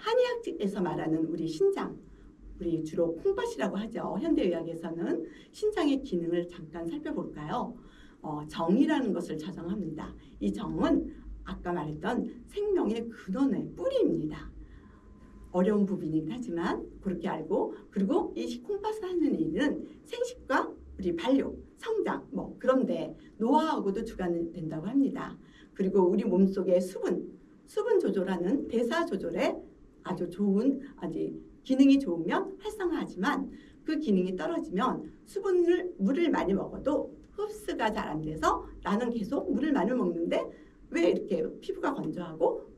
한의학에서 말하는 우리 신장, 우리 주로 콩팥이라고 하죠. 현대의학에서는 신장의 기능을 잠깐 살펴볼까요? 정이라는 것을 자정합니다. 이 정은 아까 말했던 생명의 근원의 뿌리입니다. 어려운 부분이긴 하지만 그렇게 알고, 그리고 이 콩팥을 하는 일은 생식과 우리 반려, 성장, 그런데 노화하고도 주관된다고 합니다. 그리고 우리 몸속의 수분 조절하는 대사 조절에 아주 좋은, 아주 기능이 좋으면 활성화하지만 그 기능이 떨어지면 물을 많이 먹어도 흡수가 잘 안 돼서 나는 계속 물을 많이 먹는데 왜 이렇게 피부가 건조하고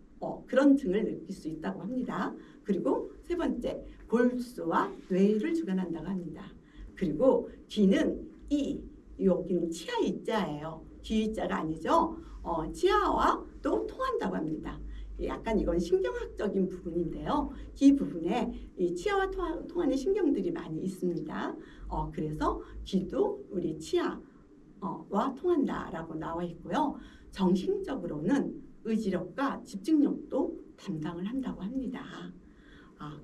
그런 증을 느낄 수 있다고 합니다. 그리고 세 번째, 골수와 뇌를 주관한다고 합니다. 그리고 귀는 여기는 치아 이자예요. 귀 이자가 아니죠. 치아와 또 통한다고 합니다. 약간 이건 신경학적인 부분인데요. 귀 부분에 이 치아와 통하는 신경들이 많이 있습니다. 그래서 귀도 우리 치아와 통한다라고 나와 있고요. 정신적으로는 의지력과 집중력도 담당을 한다고 합니다.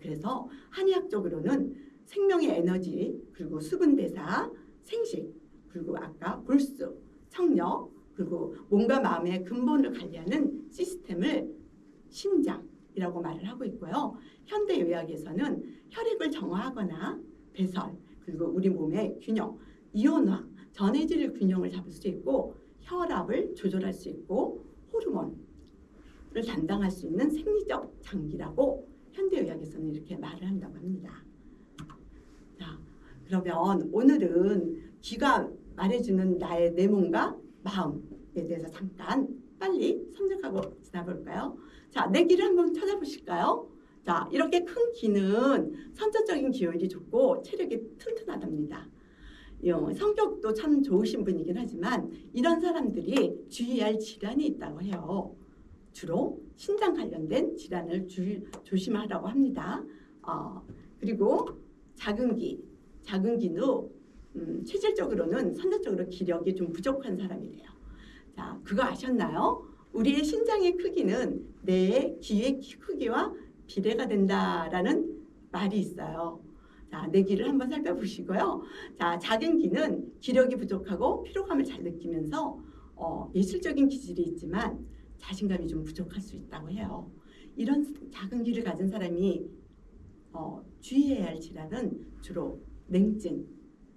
그래서 한의학적으로는 생명의 에너지, 그리고 수분 대사, 생식, 그리고 아까 골수, 청력, 그리고 몸과 마음의 근본을 관리하는 시스템을 신장이라고 말을 하고 있고요. 현대의학에서는 혈액을 정화하거나 배설, 그리고 우리 몸의 균형, 이온화, 전해질 균형을 잡을 수 있고 혈압을 조절할 수 있고 호르몬을 담당할 수 있는 생리적 장기라고 현대의학에서는 이렇게 말을 한다고 합니다. 자, 그러면 오늘은 귀가 말해주는 나의 내 몸과 마음에 대해서 잠깐 빨리 섬적하고 지나볼까요? 자, 내 귀를 한번 찾아보실까요? 자, 이렇게 큰 귀는 선천적인 기혈이 좋고 체력이 튼튼하답니다. 성격도 참 좋으신 분이긴 하지만 이런 사람들이 주의할 질환이 있다고 해요. 주로 신장 관련된 질환을 조심하라고 합니다. 그리고 작은 귀도 체질적으로는 선천적으로 기력이 좀 부족한 사람이래요. 자, 그거 아셨나요? 우리의 신장의 크기는 내 귀의 크기와 비례가 된다라는 말이 있어요. 자, 내 귀를 한번 살펴보시고요. 자, 작은 귀는 기력이 부족하고 피로감을 잘 느끼면서 예술적인 기질이 있지만 자신감이 좀 부족할 수 있다고 해요. 이런 작은 귀를 가진 사람이 주의해야 할 질환은 주로 냉증,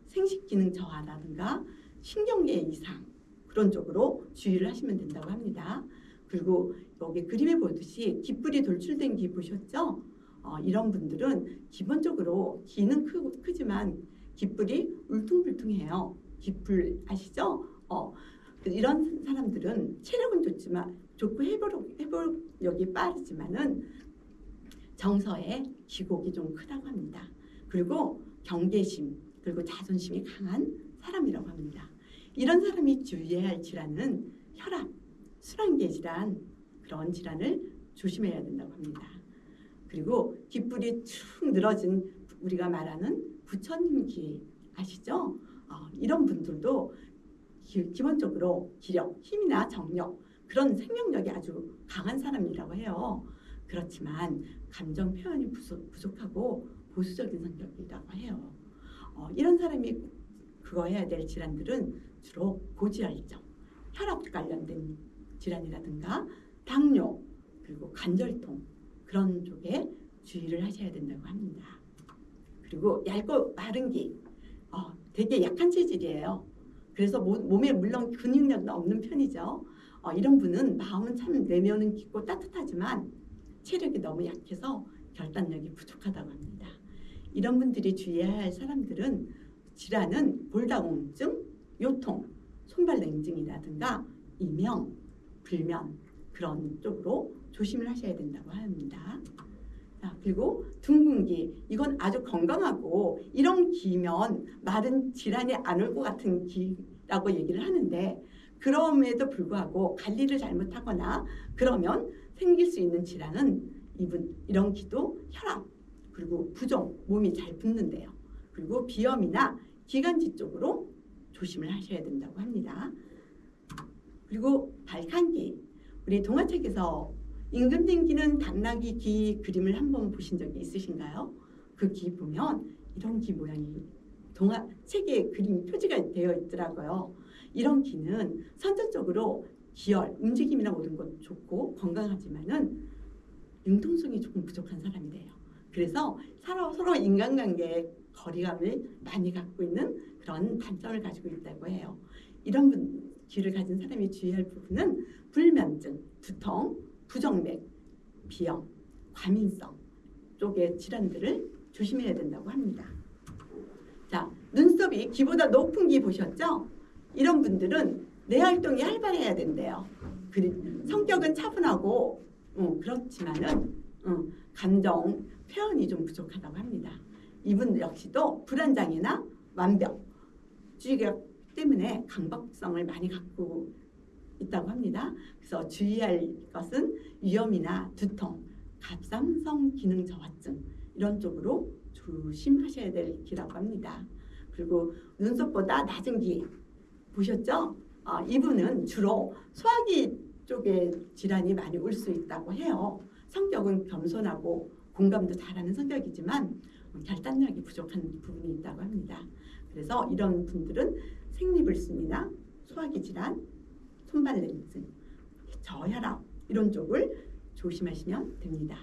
생식기능 저하라든가 신경계 이상, 그런 쪽으로 주의를 하시면 된다고 합니다. 그리고 여기 그림에 보듯이 귓불이 돌출된 귀 보셨죠? 이런 분들은 기본적으로 귀는 크지만 귓불이 울퉁불퉁해요. 귓불 아시죠? 이런 사람들은 체력은 좋고 회복력이 빠르지만은 정서에 기복이 좀 크다고 합니다. 그리고 경계심, 그리고 자존심이 강한 사람이라고 합니다. 이런 사람이 주의해야 할 질환은 혈압, 순환계 질환, 그런 질환을 조심해야 된다고 합니다. 그리고 귓불이 축 늘어진 우리가 말하는 부처님귀 아시죠? 이런 분들도 기본적으로 기력, 힘이나 정력, 그런 생명력이 아주 강한 사람이라고 해요. 그렇지만 감정 표현이 부족하고 보수적인 성격이라고 해요. 이런 사람이 그거 해야 될 질환들은 주로 고지혈증, 혈압 관련된 질환이라든가 당뇨, 그리고 관절통, 그런 쪽에 주의를 하셔야 된다고 합니다. 그리고 얇고 마른 귀, 되게 약한 체질이에요. 그래서 몸에 물론 근육력은 없는 편이죠. 이런 분은 마음은 참 내면은 깊고 따뜻하지만 체력이 너무 약해서 결단력이 부족하다고 합니다. 이런 분들이 주의해야 할 사람들은 질환은 골다공증, 요통, 손발 냉증이라든가 이명, 불면, 그런 쪽으로 조심을 하셔야 된다고 합니다. 자, 그리고 둥근 귀, 이건 아주 건강하고 이런 귀면 마른 질환이 안 올 것 같은 귀라고 얘기를 하는데, 그럼에도 불구하고 관리를 잘못하거나 그러면 생길 수 있는 질환은 이런 귀도 혈압, 그리고 부종, 몸이 잘 붓는데요. 그리고 비염이나 기관지 쪽으로 조심을 하셔야 된다고 합니다. 그리고 발칸기, 우리 동화책에서 임금님 기는 당나귀 기 그림을 한번 보신 적이 있으신가요? 그 기 보면 이런 기 모양이 동화 책에 그림 표지가 되어 있더라고요. 이런 기는 선천적으로 기혈, 움직임이나 모든 것 좋고 건강하지만은 융통성이 조금 부족한 사람이 돼요. 그래서 서로 인간관계에 거리감을 많이 갖고 있는 그런 단점을 가지고 있다고 해요. 이런 기를 가진 사람이 주의할 부분은 불면증, 두통, 부정맥, 비염, 과민성 쪽의 질환들을 조심해야 된다고 합니다. 자, 눈썹이 기보다 높은 기 보셨죠? 이런 분들은 뇌 활동이 활발해야 된대요. 성격은 차분하고 그렇지만은 감정 표현이 좀 부족하다고 합니다. 이분 역시도 불안장애나 완벽주의가 때문에 강박성을 많이 갖고 있다고 합니다. 그래서 주의할 것은 위염이나 두통, 갑상선 기능 저하증 이런 쪽으로 조심하셔야 될 기라고 합니다. 그리고 눈썹보다 낮은 기 보셨죠? 이분은 주로 소화기 쪽에 질환이 많이 올 수 있다고 해요. 성격은 겸손하고 공감도 잘하는 성격이지만 결단력이 부족한 부분이 있다고 합니다. 그래서 이런 분들은 생리불순이나 소화기 질환, 손발냄증, 저혈압 이런 쪽을 조심하시면 됩니다.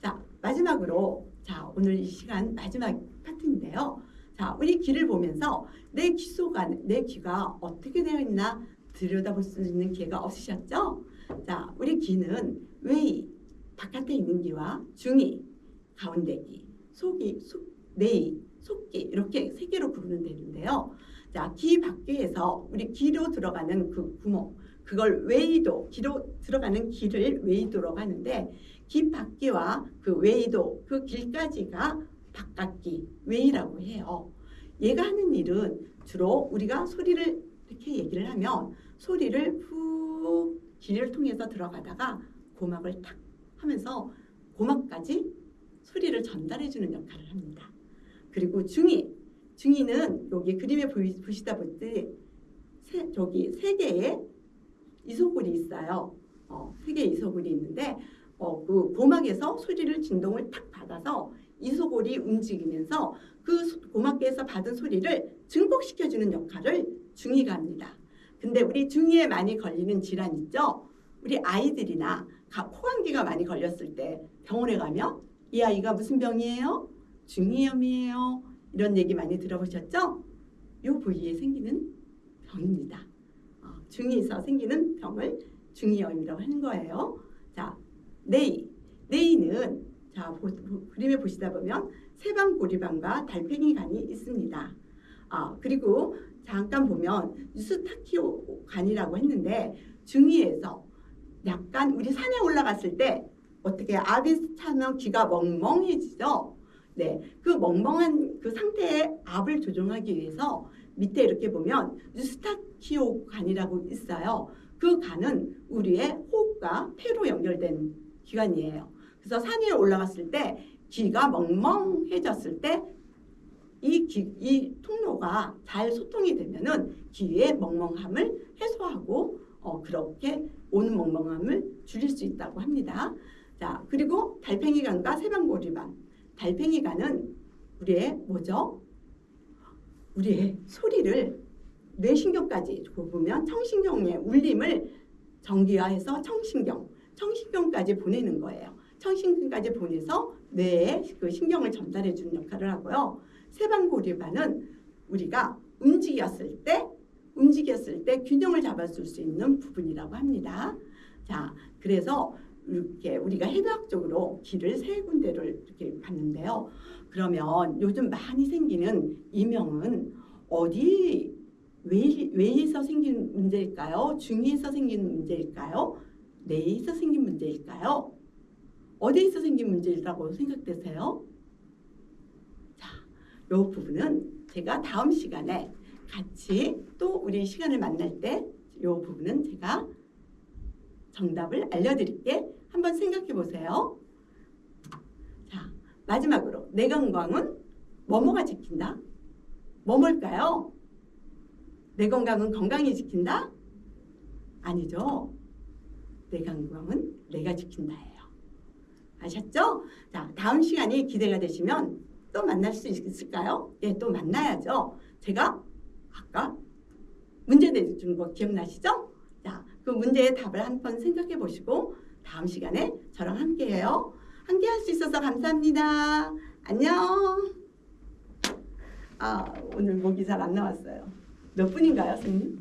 자, 마지막으로 오늘 이 시간 마지막 파트인데요. 자, 우리 귀를 보면서 내 귀가 어떻게 되어 있나 들여다볼 수 있는 기회가 없으셨죠? 자, 우리 귀는 외이, 바깥에 있는 귀와 중이, 가운데 귀, 속이, 내이, 속귀 이렇게 세 개로 구분은 되는데요. 자, 귀 밖에서 우리 귀로 들어가는 그 구멍, 그걸 외이도, 귀로 들어가는 길을 외이도라고 하는데 귀 밖귀와 그 외이도, 그 길까지가 바깥귀, 외이라고 해요. 얘가 하는 일은 주로 우리가 소리를 이렇게 얘기를 하면 소리를 푹 귀를 통해서 들어가다가 고막을 탁 하면서 고막까지 소리를 전달해주는 역할을 합니다. 그리고 중이는 여기 그림에 보시다 보듯이 세 개의 이소골이 있어요. 세 개의 이소골이 있는데 그 고막에서 소리를 진동을 탁 받아서 이소골이 움직이면서 그 고막에서 받은 소리를 증폭시켜주는 역할을 중이가 합니다. 근데 우리 중이에 많이 걸리는 질환 있죠? 우리 아이들이나 포감기가 많이 걸렸을 때 병원에 가면 이 아이가 무슨 병이에요? 중이염이에요. 이런 얘기 많이 들어보셨죠? 이 부위에 생기는 병입니다. 중이에서 생기는 병을 중이염이라고 하는 거예요. 자, 내이는 그림에 보시다 보면 세방고리반과 달팽이관이 있습니다. 그리고 잠깐 보면 유스타키오관이라고 했는데 중이에서 약간 우리 산에 올라갔을 때 어떻게 압이 차면 귀가 멍멍해지죠? 네, 그 멍멍한 그 상태의 압을 조정하기 위해서 밑에 이렇게 보면 유스타키오관이라고 있어요. 그 관은 우리의 호흡과 폐로 연결된 기관이에요. 그래서 산 위에 올라갔을 때 귀가 멍멍해졌을 때 이 통로가 잘 소통이 되면은 귀의 멍멍함을 해소하고 그렇게 오는 멍멍함을 줄일 수 있다고 합니다. 자, 그리고 달팽이관과 세방고리반. 달팽이관은 우리의 뭐죠? 우리의 소리를 뇌신경까지 보면 청신경의 울림을 전기화해서 청신경까지 보내는 거예요. 청신경까지 보내서 뇌에 그 신경을 전달해 주는 역할을 하고요. 세방고리반은 우리가 움직였을 때 균형을 잡아줄 수 있는 부분이라고 합니다. 자, 그래서 이렇게 우리가 해부학적으로 귀를 세 군데를 이렇게 봤는데요. 그러면 요즘 많이 생기는 이명은 어디 외에서 생긴 문제일까요? 중에서 생긴 문제일까요? 뇌에서 생긴 문제일까요? 어디에서 생긴 문제라고 생각되세요? 자, 이 부분은 제가 다음 시간에 같이 또 우리 시간을 만날 때 이 부분은 제가 정답을 알려드릴게. 한번 생각해 보세요. 자, 마지막으로 뇌 건강은 뭐뭐가 지킨다? 뭐뭘까요? 뇌 건강은 건강이 지킨다? 아니죠. 내 건강은 내가 지킨다예요. 아셨죠? 자, 다음 시간이 기대가 되시면 또 만날 수 있을까요? 예, 또 만나야죠. 제가 아까 문제 내준 거 기억나시죠? 자, 그 문제의 답을 한번 생각해 보시고 다음 시간에 저랑 함께해요. 함께 할 수 있어서 감사합니다. 안녕. 아, 오늘 목이 잘 안 나왔어요. 몇 분인가요, 선생님?